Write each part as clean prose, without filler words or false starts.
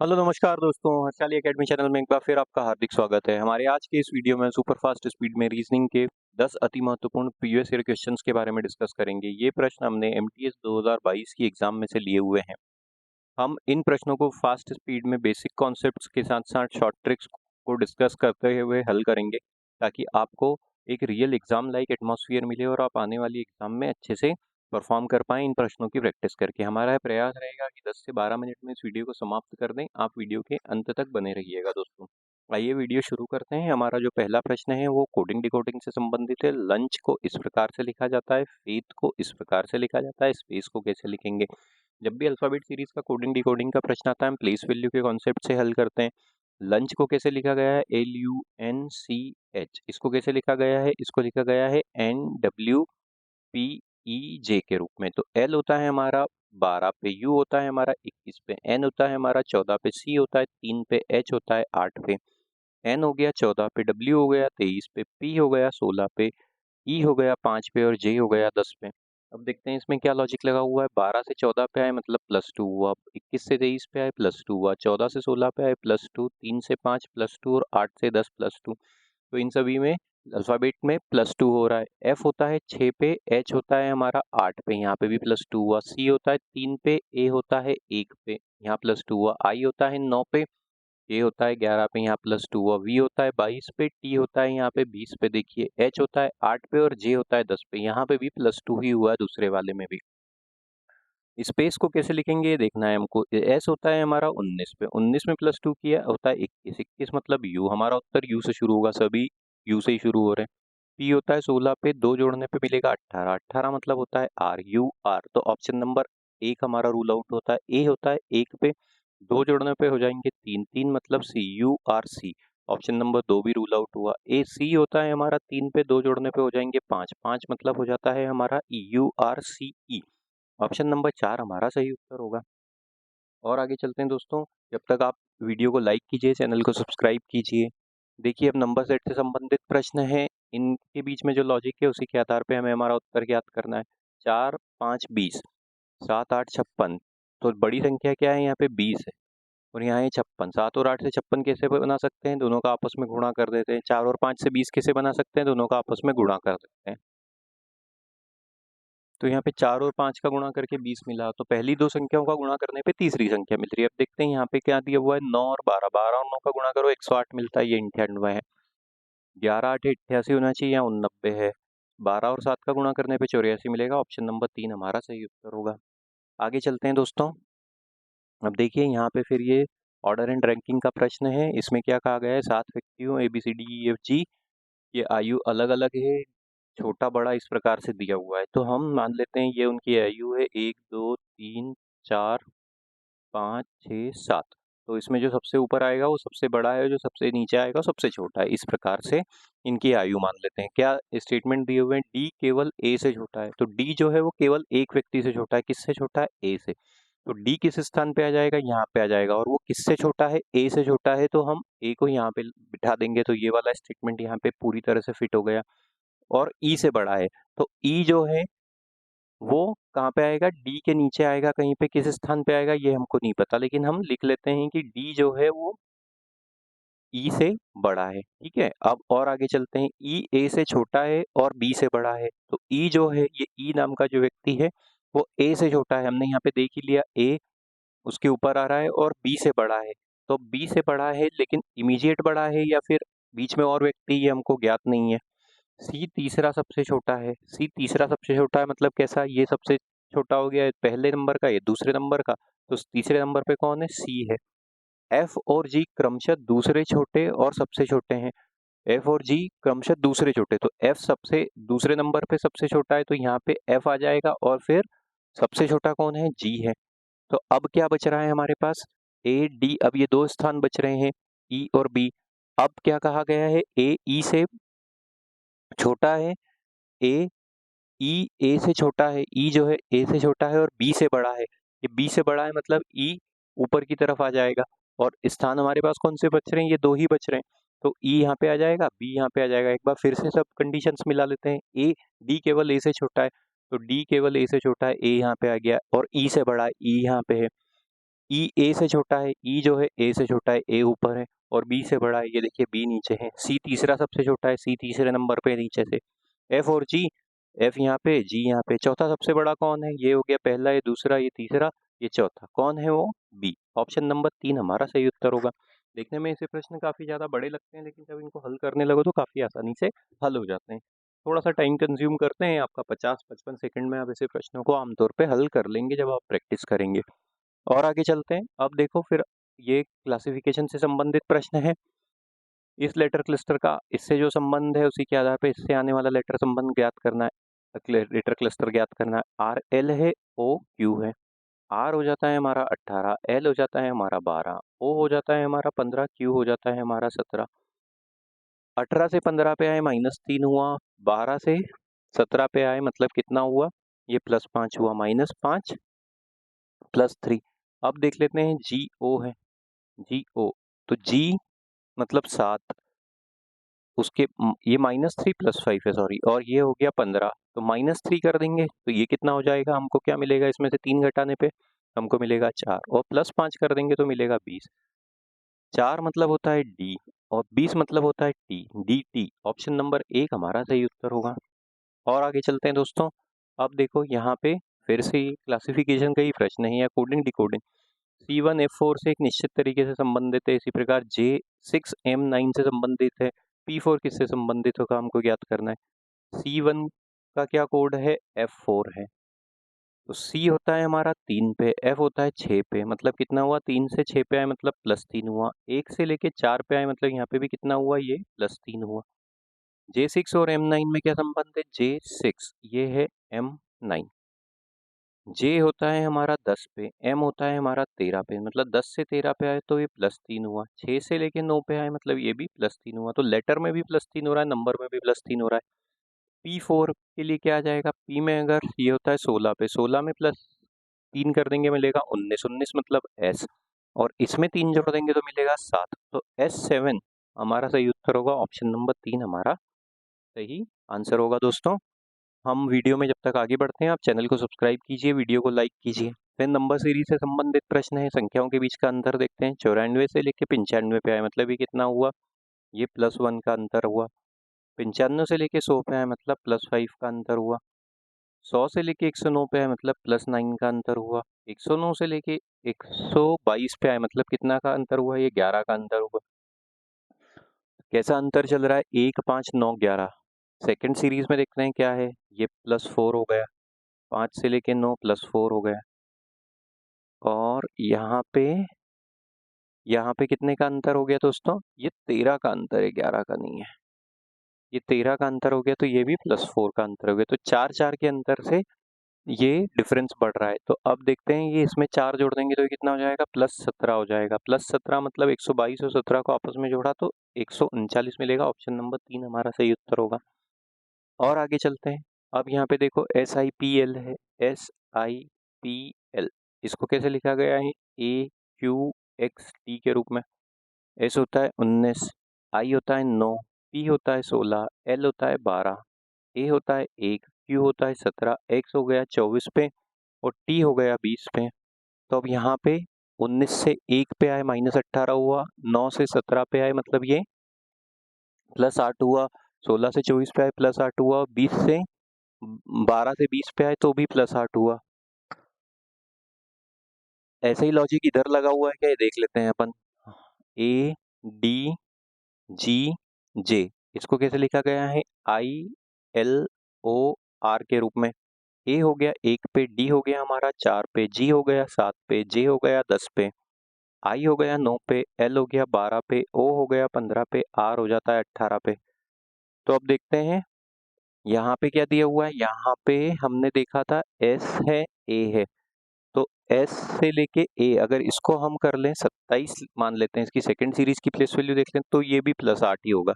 Hello नमस्कार दोस्तों, Harshali academy channel में एक बार फिर आपका हार्दिक स्वागत है। हमारे आज के इस वीडियो में सुपर फास्ट स्पीड में रीजनिंग के 10 अति महत्वपूर्ण प्रीवियस ईयर क्वेश्चंस के बारे में डिस्कस करेंगे। ये प्रश्न हमने एमटीएस 2022 की एग्जाम में से लिए हुए हैं। हम इन प्रश्नों को फास्ट स्पीड में बेसिक कॉन्सेप्ट्स के साथ साथ शॉर्ट ट्रिक्स को डिस्कस करते हुए हल करेंगे, ताकि आपको एक रियल एग्जाम लाइक एटमॉस्फेयर मिले और आप आने वाली एग्जाम में अच्छे से परफॉर्म कर पाएं इन प्रश्नों की प्रैक्टिस करके। हमारा प्रयास रहेगा कि 10 से 12 मिनट में इस वीडियो को समाप्त कर दें। आप वीडियो के अंत तक बने रहिएगा दोस्तों। आइए वीडियो शुरू करते हैं। हमारा जो पहला प्रश्न है वो कोडिंग डिकोडिंग से संबंधित है। लंच को इस प्रकार से लिखा जाता है, फेथ को इस प्रकार से लिखा जाता है, स्पेस को कैसे लिखेंगे। जब भी अल्फाबेट सीरीज का कोडिंग डिकोडिंग का प्रश्न आता है हम प्लेस वैल्यू के कॉन्सेप्ट से हल करते हैं। लंच को कैसे लिखा गया है, LUNCH। इसको कैसे लिखा गया है, इसको लिखा गया है NWPEJ के रूप में। तो L होता है हमारा 12 पे, U होता है हमारा 21 पे, N होता है हमारा 14 पे, C होता है 3 पे, H होता है 8 पे, N हो गया 14 पे, W हो गया 23 पे, P हो गया 16 पे, E हो गया 5 पे और J हो गया 10 पे। अब देखते हैं इसमें क्या लॉजिक लगा हुआ है। 12 से 14 पे आए मतलब +2 हुआ, 21 से 23 पे आए +2 हुआ, 14 से 16 पे आए +2, 3 से 5 +2 और 8 से 10 +2। तो इन सभी में अल्फाबेट में +2 हो रहा है। F होता है 6 पे, H होता है हमारा 8 पे, यहाँ पे भी +2 हुआ, C होता है 3 पे, A होता है 1 पे, यहाँ +2 हुआ, I होता है 9 पे, A होता है 11 पे, यहाँ +2 हुआ, V होता है 22 पे, T होता है यहाँ पे 20 पे, देखिए H होता है 8 पे और J होता है 10 पे, यहाँ पे भी +2 ही हुआ है दूसरे वाले में भी। स्पेस को कैसे लिखेंगे ये देखना है हमको। S होता है हमारा 19 पे, 19 में +2 किया होता है 21, 21 मतलब U, हमारा उत्तर U से शुरू होगा, सभी U से ही शुरू हो रहे हैं। P होता है 16 पे, 2 जोड़ने पे मिलेगा 18, 18 मतलब होता है RUR। तो ऑप्शन नंबर 1 हमारा रूल आउट होता है। A होता है 1 पे, 2 जोड़ने पे हो जाएंगे 3, 3 मतलब CURC। ऑप्शन नंबर 2 भी रूल आउट हुआ। AC होता है हमारा 3 पे, 2 जोड़ने पे हो जाएंगे 5, 5 मतलब हो जाता है हमारा EURCE। ऑप्शन नंबर 4 हमारा सही उत्तर होगा। और आगे चलते हैं दोस्तों। जब तक आप वीडियो को लाइक कीजिए, चैनल को सब्सक्राइब कीजिए। देखिए अब नंबर सेट से संबंधित प्रश्न है, इनके बीच में जो लॉजिक है उसी के आधार पे हमें हमारा उत्तर ज्ञात करना है। 4, 5, 20, 7, 8, 56। तो बड़ी संख्या क्या है, यहाँ पे 20 है और यहाँ है 56। 7 और 8 से 56 कैसे बना सकते हैं, दोनों का आपस में गुणा कर देते हैं। 4 और 5 से 20 कैसे बना सकते हैं, दोनों का आपस में गुणा कर देते हैं। तो यहाँ पे 4 और 5 का गुणा करके 20 मिला, तो पहली दो संख्याओं का गुणा करने पे तीसरी संख्या मिल रही है। अब देखते हैं यहाँ पे क्या दिया हुआ है, 9 और 12, 12 और 9 का गुणा करो 108 मिलता है, ये 98 है। 11 8 88 होना चाहिए, यहाँ 89 है। 12 और 7 का गुणा करने पे 84 मिलेगा, ऑप्शन नंबर 3 हमारा सही उत्तर होगा। आगे चलते हैं दोस्तों। अब देखिए यहाँ पे फिर ये ऑर्डर एंड रैंकिंग का प्रश्न है। इसमें क्या कहा गया है, 7 व्यक्तियों ABCDEFG ये आयु अलग अलग है, छोटा बड़ा इस प्रकार से दिया हुआ है। तो हम मान लेते हैं ये उनकी आयु है 1 2 3 4 5 6 7। तो इसमें जो सबसे ऊपर आएगा वो सबसे बड़ा है, जो सबसे नीचे आएगा सबसे छोटा है। इस प्रकार से इनकी आयु मान लेते हैं। क्या स्टेटमेंट दिए हुए हैं, डी केवल ए से छोटा है। तो डी जो है वो केवल एक व्यक्ति से छोटा है। किससे छोटा है, ए से। तो डी किस स्थान पे आ जाएगा, यहाँ पे आ जाएगा। और वो किससे छोटा है, ए से छोटा है, तो हम ए को यहाँ पे बिठा देंगे। तो ये वाला स्टेटमेंट यहाँ पे पूरी तरह से फिट हो गया। और ई से बड़ा है, तो ई जो है वो कहाँ पे आएगा, डी के नीचे आएगा कहीं पे। किस स्थान पे आएगा ये हमको नहीं पता, लेकिन हम लिख लेते हैं कि डी जो है वो ई से बड़ा है। ठीक है, अब और आगे चलते हैं। ई ए से छोटा है और बी से बड़ा है। तो ई जो है, ये ई नाम का जो व्यक्ति है वो ए से छोटा है, हमने यहाँ पे देख ही लिया। ए उसके ऊपर आ रहा है और बी से बड़ा है। तो बी से बड़ा है, लेकिन इमीडिएट बड़ा है या फिर बीच में और व्यक्ति, ये हमको ज्ञात नहीं है। सी तीसरा सबसे छोटा है। सी तीसरा सबसे छोटा है मतलब कैसा, ये सबसे छोटा हो गया पहले नंबर का, ये दूसरे नंबर का। तो तीसरे नंबर पे कौन है, सी है। एफ और जी क्रमशः दूसरे छोटे और सबसे छोटे हैं। एफ और जी क्रमशः दूसरे छोटे, तो एफ सबसे दूसरे नंबर पे सबसे छोटा है, तो यहाँ पे एफ आ जाएगा। और फिर सबसे छोटा कौन है, जी है। तो अब क्या बच रहा है हमारे पास, ए डी। अब ये दो स्थान बच रहे हैं, ई और बी। अब क्या कहा गया है, ए ई से छोटा है, ए ई ए से छोटा है। ई जो है ए से छोटा है और बी से बड़ा है। ये बी से बड़ा है मतलब ई ऊपर की तरफ आ जाएगा। और स्थान हमारे पास कौन से बच रहे हैं, ये दो ही बच रहे हैं। तो ई यहाँ पे आ जाएगा, बी यहाँ पे आ जाएगा। एक बार फिर से सब कंडीशंस मिला लेते हैं। ए डी केवल ए से छोटा है, तो डी केवल ए से छोटा है, ए यहाँ पे आ गया। और ई से बड़ा है, ई यहाँ पे है। ई ए से छोटा है, ई जो है ए से छोटा है, ए ऊपर है, और बी से बड़ा है, ये देखिए बी नीचे है। सी तीसरा सबसे छोटा है, सी तीसरे नंबर पे नीचे से। एफ और जी, एफ यहाँ पे, जी यहाँ पे। चौथा सबसे बड़ा कौन है? ये हो गया पहला, ये दूसरा, ये तीसरा, ये चौथा। कौन है वो? बी। ऑप्शन नंबर 3 हमारा सही उत्तर होगा। देखने में ऐसे प्रश्न काफ़ी ज़्यादा बड़े लगते हैं, लेकिन जब इनको हल करने लगो तो काफ़ी आसानी से हल हो जाते हैं। थोड़ा सा टाइम कंज्यूम करते हैं, आपका 50-55 सेकंड में आप ऐसे प्रश्नों को आमतौर पे हल कर लेंगे जब आप प्रैक्टिस करेंगे। और आगे चलते हैं। अब देखो फिर ये क्लासिफिकेशन से संबंधित प्रश्न है। इस लेटर क्लस्टर का इससे जो संबंध है उसी के आधार पे इससे आने वाला लेटर संबंध ज्ञात करना है, लेटर क्लस्टर ज्ञात करना है। आर एल है, ओ क्यू है। आर हो जाता है हमारा 18, एल हो जाता है हमारा 12, ओ हो जाता है हमारा 15, क्यू हो जाता है हमारा 17। 18 से 15 पे आए -3 हुआ, 12 से 17 पे आए मतलब कितना हुआ? ये +5 हुआ, -5 +3। अब देख लेते हैं जी ओ है, जी ओ, तो जी मतलब 7, उसके ये -3 +5 है सॉरी, और ये हो गया 15, तो -3 कर देंगे तो ये कितना हो जाएगा? हमको क्या मिलेगा इसमें से 3 घटाने पे? हमको मिलेगा 4, और +5 कर देंगे तो मिलेगा 20। 4 मतलब होता है डी, और 20 मतलब होता है T, D T. Option number 1 हमारा सही उत्तर होगा। और आगे चलते हैं दोस्तों। अब देखो यहाँ पे फिर से क्लासिफिकेशन का ही प्रश्न है, या कोडिंग डिकोडिंग। C1 F4 से एक निश्चित तरीके से संबंधित है, इसी प्रकार J6 M9 से संबंधित है। P4 किससे संबंधित होगा हमको ज्ञात करना है। C1 का क्या कोड है? F4 है। तो C होता है हमारा 3 पे, F होता है 6 पे, मतलब कितना हुआ? 3 से 6 पे आए मतलब +3 हुआ। 1 से लेके 4 पे आए मतलब यहाँ पे भी कितना हुआ? ये +3 हुआ। J6 और M9 में क्या संबंध है? J6 ये है M9। जे होता है हमारा 10 पे, एम होता है हमारा 13 पे, मतलब 10 से 13 पे आए तो ये +3 हुआ। 6 से लेके 9 पे आए मतलब ये भी +3 हुआ। तो लेटर में भी +3 हो रहा है, नंबर में भी +3 हो रहा है। P4 के लिए क्या आ जाएगा? P में अगर ये होता है 16 पे, 16 में +3 कर देंगे मिलेगा 19, 19 मतलब S, और इसमें 3 जोड़ देंगे तो मिलेगा 7। तो S7 हमारा सही उत्तर होगा। ऑप्शन नंबर 3 हमारा सही आंसर होगा दोस्तों। हम वीडियो में जब तक आगे बढ़ते हैं, आप चैनल को सब्सक्राइब कीजिए, वीडियो को लाइक कीजिए। फिर नंबर सीरीज से संबंधित प्रश्न है, संख्याओं के बीच का अंतर देखते हैं। 94 से लेके 95 पे आए मतलब ये कितना हुआ? ये +1 का अंतर हुआ। 95 से लेके 100 पे आए मतलब +5 का अंतर हुआ। 100 से लेके 109 पे आए मतलब +9 का अंतर हुआ। 109 से लेके 122 पे आए मतलब कितना का अंतर हुआ? ये 11 का अंतर हुआ। कैसा अंतर चल रहा है? 1, 5, 9, 11। सेकेंड सीरीज में देखते हैं क्या है। ये +4 हो गया, 5 से लेके 9 +4 हो गया, और यहाँ पे कितने का अंतर हो गया दोस्तों? ये 13 का अंतर है, 11 का नहीं है। ये 13 का अंतर हो गया, तो ये भी +4 का अंतर हो गया। तो 4-4 के अंतर से ये डिफरेंस बढ़ रहा है। तो अब देखते हैं, ये इसमें 4 जोड़ देंगे तो ये कितना हो जाएगा? +17 हो जाएगा। +17 मतलब 122 और 17 को आपस में जोड़ा तो 139 मिलेगा। ऑप्शन नंबर 3 हमारा सही उत्तर होगा। और आगे चलते हैं। अब यहाँ पे देखो SIPL है, SIPL, इसको कैसे लिखा गया है? AQXT के रूप में। S होता है 19, I होता है 9, P होता है 16, L होता है 12, A होता है 1, Q होता है 17, X हो गया 24 पे, और T हो गया 20 पे। तो अब यहाँ पे 19 से 1 पे आए -18 हुआ, 9 से 17 पे आए मतलब ये +8 हुआ, 16 से 24 पे आए +8 हुआ, 20 से 12 से 20 पे आए तो भी +8 हुआ। ऐसे ही लॉजिक इधर लगा हुआ है क्या, ये देख लेते हैं अपन। A D G J, इसको कैसे लिखा गया है? ILOR के रूप में। A हो गया 1 पे, D हो गया हमारा 4 पे, G हो गया 7 पे, J हो गया 10 पे, I हो गया 9 पे, L हो गया 12 पे, O हो गया 15 पे, R हो जाता है 18 पे। तो अब देखते हैं यहाँ पे क्या दिया हुआ है। यहाँ पे हमने देखा था S है, A है, तो S से लेके A अगर इसको हम कर लें 27 मान लेते हैं, इसकी सेकंड सीरीज की प्लेस वैल्यू देख लें तो ये भी +8 ही होगा।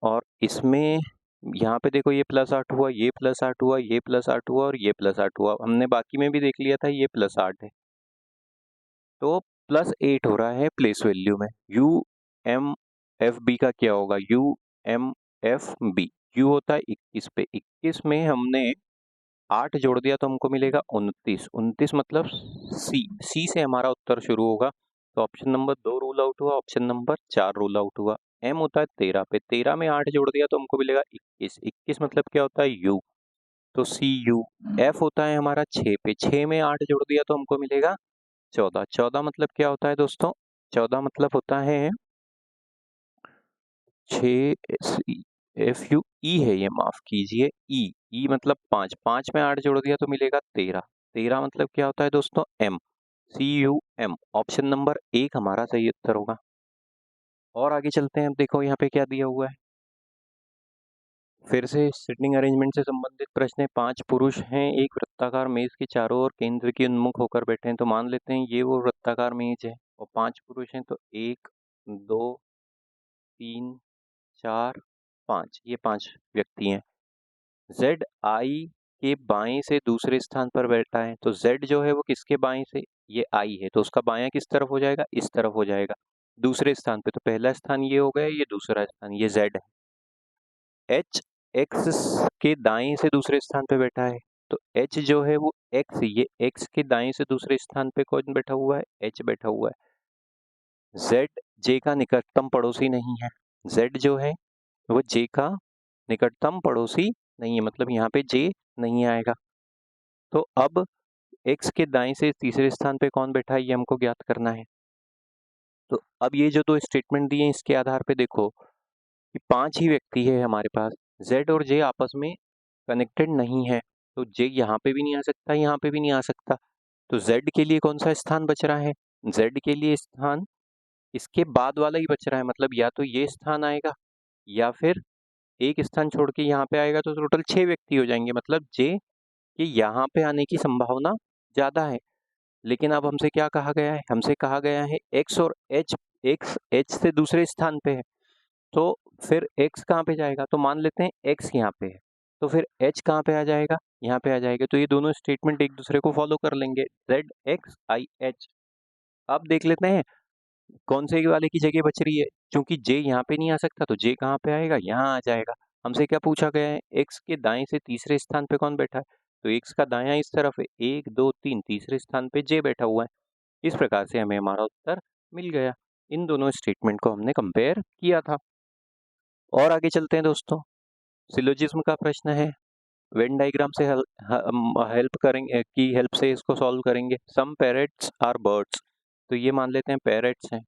और इसमें यहाँ पे देखो ये +8 हुआ, ये +8 हुआ, ये +8 हुआ, और ये +8 हुआ। हमने बाकी में भी देख लिया था, ये +8 है, तो +8 हो रहा है प्लेस वैल्यू में। UMFB का क्या होगा? UMFB, U होता है 21 पे, 21 में हमने 8 जोड़ दिया तो हमको मिलेगा 29। 29 मतलब सी से हमारा उत्तर शुरू होगा। तो ऑप्शन नंबर 2 रूल आउट हुआ, ऑप्शन नंबर 4 रूल आउट हुआ। एम होता है 13 पे, 13 में 8 जोड़ दिया तो हमको मिलेगा 21। 21 मतलब क्या होता है? यू, तो सी यू। एफ होता है हमारा 6 पे, 6 में 8 जोड़ दिया तो हमको मिलेगा 14। 14 मतलब क्या होता है दोस्तों? 14 मतलब होता है 6 एफ यू ई है ये, माफ कीजिए, ई मतलब 5, 5 में 8 जोड़ दिया तो मिलेगा 13। 13 मतलब क्या होता है दोस्तों? M, C you M. Option number 1 हमारा सही उत्तर होगा। और आगे चलते हैं, अब देखो यहाँ पे क्या दिया हुआ है। फिर से सिटिंग अरेंजमेंट से संबंधित प्रश्न है। 5 पुरुष हैं एक वृत्ताकार मेज के चारों ओर केंद्र के उन्मुख होकर बैठे हैं। तो मान लेते हैं ये वो वृत्ताकार मेज है और 5 पुरुष हैं, तो 1 2 3 4 5, ये 5 व्यक्ति हैं। जेड आई के बाएं से दूसरे स्थान पर बैठा है। तो जेड जो है वो किसके बाएं से? ये आई है, तो उसका बायां किस तरफ हो जाएगा? इस तरफ हो जाएगा, दूसरे स्थान पे। तो पहला स्थान ये हो गया, ये दूसरा स्थान, ये जेड है। एच एक्स के दाएं से दूसरे स्थान पे बैठा है। तो एच जो है वो एक्स, ये एक्स के दाएं से दूसरे स्थान पे कौन बैठा हुआ है? एच बैठा हुआ है। जेड जे का निकटतम पड़ोसी नहीं है। जेड जो है वो जे का निकटतम पड़ोसी नहीं है, मतलब यहाँ पे जे नहीं आएगा। तो अब एक्स के दाएं से तीसरे स्थान पे कौन बैठा है, ये हमको ज्ञात करना है। तो अब ये जो 2 स्टेटमेंट दिए इसके आधार पे देखो कि 5 ही व्यक्ति है हमारे पास। जेड और जे आपस में कनेक्टेड नहीं है, तो जे यहाँ पे भी नहीं आ सकता, यहाँ पे भी नहीं आ सकता। तो जेड के लिए कौन सा स्थान बच रहा है? जेड के लिए स्थान इसके बाद वाला ही बच रहा है, मतलब या तो ये स्थान आएगा या फिर एक स्थान छोड़ के यहाँ पे आएगा। तो टोटल 6 व्यक्ति हो जाएंगे, मतलब जे कि यहाँ पे आने की संभावना ज़्यादा है। लेकिन अब हमसे क्या कहा गया है? हमसे कहा गया है एक्स और एच, एक्स एच से दूसरे स्थान पे है, तो फिर एक्स कहाँ पे जाएगा? तो मान लेते हैं एक्स यहाँ पे है, तो फिर एच कहाँ पे आ जाएगा? यहाँ पे आ जाएगा। तो ये दोनों स्टेटमेंट एक दूसरे को फॉलो कर लेंगे, जेड एक्स आई एच। अब देख लेते हैं कौन से वाले की जगह बच रही है। क्योंकि जे यहाँ पे नहीं आ सकता, तो जे कहाँ पे आएगा? यहाँ आ जाएगा। हमसे क्या पूछा गया है? एक्स के दाएं से तीसरे स्थान पे कौन बैठा है? तो एक्स का दायां इस तरफ है, 1 2 3, तीसरे स्थान पे जे बैठा हुआ है। इस प्रकार से हमें हमारा उत्तर मिल गया। इन दोनों स्टेटमेंट को हमने कंपेयर किया था। और आगे चलते हैं दोस्तों, सिलोजिज्म का प्रश्न है। वेन डायग्राम से हेल्प करेंगे, की हेल्प से इसको सॉल्व करेंगे। सम पैरेट्स आर बर्ड्स, तो ये मान लेते हैं पैरेट्स हैं,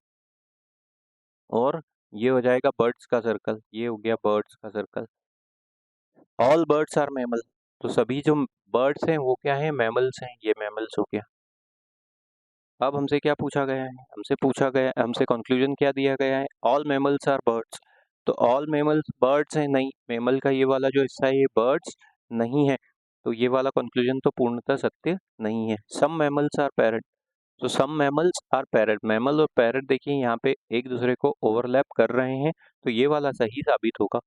और ये हो जाएगा बर्ड्स का सर्कल, ये हो गया बर्ड्स का circle. All birds are mammal, तो सभी जो बर्ड्स हैं वो क्या है? मैमल्स हैं, ये मैमल्स हो गया। अब हमसे क्या पूछा गया है? हमसे कंक्लूजन क्या दिया गया है? ऑल मैमल्स आर बर्ड्स, तो ऑल मैमल्स बर्ड्स हैं? नहीं, मैमल का ये वाला जो हिस्सा है ये बर्ड्स नहीं है, तो ये वाला कंक्लूजन तो पूर्णतः सत्य नहीं है। सम मैमल्स आर पैरट, तो सम मैमल्स आर पैरट, मैमल और पैरट देखिए यहाँ पे एक दूसरे को ओवरलैप कर रहे हैं, तो ये वाला सही साबित होगा।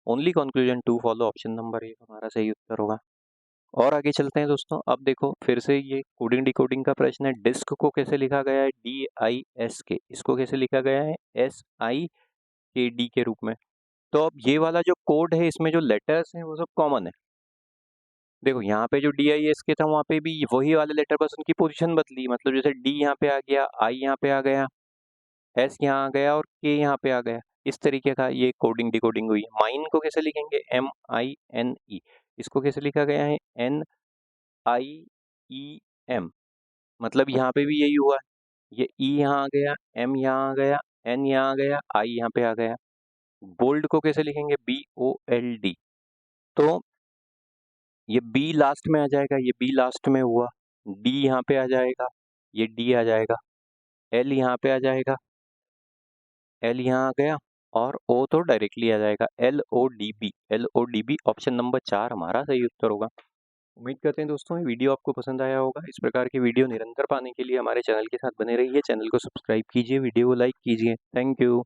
Only conclusion to follow, option number 1 हमारा सही उत्तर होगा। और आगे चलते हैं दोस्तों, अब देखो फिर से ये कोडिंग डिकोडिंग का प्रश्न है। डिस्क को कैसे लिखा गया है? DISK, इसको कैसे लिखा गया है? SIKD के रूप में। तो अब ये वाला जो कोड है इसमें जो लेटर्स हैं वो सब कॉमन है। देखो यहाँ पे जो DISK था वहाँ पे भी वही वाले लेटर, बस उनकी पोजीशन बदली, मतलब जैसे D यहाँ पे आ गया, I यहाँ पे आ गया, S यहाँ आ गया और K यहाँ पे आ गया। इस तरीके का ये कोडिंग डिकोडिंग हुई है। माइन को कैसे लिखेंगे? MINE, इसको कैसे लिखा गया है? NIEM, मतलब यहाँ पे भी यही हुआ है। ये E यहाँ आ गया, M यहाँ आ गया, N यहाँ आ गया, I यहाँ पे आ गया। बोल्ड को कैसे लिखेंगे? BOLD, तो ये B लास्ट में आ जाएगा, ये B लास्ट में हुआ। D यहाँ पे आ जाएगा, ये D आ जाएगा। L यहाँ पे आ जाएगा, L यहाँ आ गया, और O तो डायरेक्टली आ जाएगा, LODB। ऑप्शन नंबर 4 हमारा सही उत्तर होगा। उम्मीद करते हैं दोस्तों ये वीडियो आपको पसंद आया होगा। इस प्रकार की वीडियो निरंतर पाने के लिए हमारे चैनल के साथ बने रहिए। चैनल को सब्सक्राइब कीजिए, वीडियो को लाइक कीजिए। Thank you.